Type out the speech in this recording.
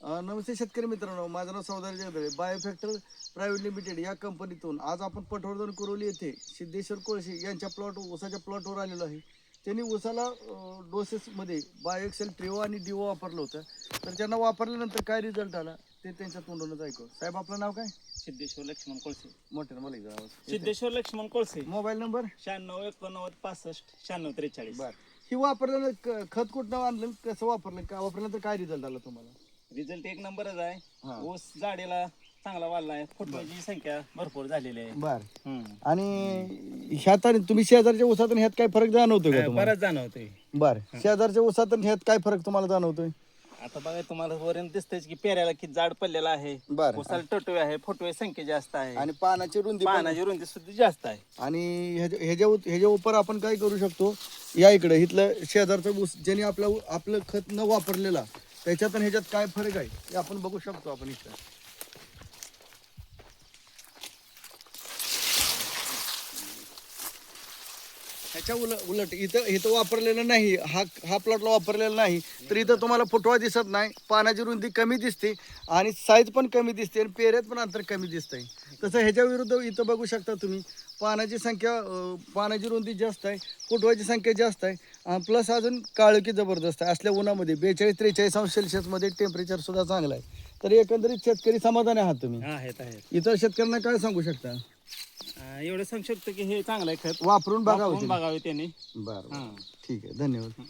नमस्ते शेतकरी मित्रांनो, माझं नाव सौदागर जगदळे. बायोफॅक्टर प्रायव्हेट लिमिटेड या कंपनीतून आज आपण पटवर्धन कुरोली येथे सिद्धेश्वर कोळशे यांच्या ऊसाच्या प्लॉटवर आलेलो आहे. त्यांनी ऊसाला डोसेसमध्ये बायोएक्सेल ट्रिओ आणि डिओ वापरलं होतं. तर त्यांना वापरल्यानंतर काय रिझल्ट आला ते त्यांच्या तोंडूनच ऐकू. साहेब, आपलं नाव काय? सिद्धेश्वर लक्ष्मण कोळसे. मोठ्यानं मला एकदा आवाज. सिद्धेश्वर लक्ष्मण कोळसे. Mobile number 96 89 65 96 43. बरं. ही वापरलेलं खत कुठनं आणलं, कसं वापरलं, का वापरल्यानंतर काय रिझल्ट आला तुम्हाला? रिझल्ट एक नंबरच आहे. हा. ऊस जाडीला चांगला वाढला आहे. फुटव्याची संख्या भरपूर झालेली आहे. बर. आणि ह्यात आणि तुम्ही शेजारच्या ऊसात आणि ह्यात काय फरक जाणवतोय का तुम्हाला? बराच जाणवतोय. बर. शेजारच्या ऊसात आणि ह्यात काय फरक तुम्हाला जाणवतोय? आता बघा, तुम्हाला वरून दिसतंय की पेऱ्याला किती जाड पडलेला आहे. बर. ऊसाला टटवे आहे, फुटवे संख्या जास्त आहे आणि पानाची रुंदी पण- पानाची रुंदी सुद्धा जास्त आहे. आणि ह्याच्या उपर आपण काय करू शकतो, या इकडे इथलं शेजारचं ऊस ज्याने आपलं खत न वापरलेला त्याच्यात आणि ह्याच्यात काय फरक आहे हे आपण बघू शकतो. आपण इथं ह्याच्या उलट इथं वापरलेलं नाही, हा प्लॉटला वापरलेला नाही, तर इथं तुम्हाला फुटवा दिसत नाही, पानाची रुंदी कमी दिसते आणि साईज पण कमी दिसते आणि पेऱ्यात पण अंतर कमी दिसतंय. तसं ह्याच्या विरुद्ध इथं बघू शकता तुम्ही, पानाची संख्या पानाची रुंदी जास्त आहे, फुटवाची संख्या जास्त आहे, प्लस अजून काळोखी जबरदस्त आहे. असल्या उन्हामध्ये 42-43°C टेम्परेचर सुद्धा चांगलं आहे. तर एकंदरीत शेतकरी समाधानी आहात तुम्ही? आहेत आहेत. इतर शेतकऱ्यांना काय सांगू शकता? एवढं सांगू शकतो की हे चांगलं आहे खत. वापरून बघावं वापरून बघावे त्यांनी. बरं, ठीक आहे, धन्यवाद.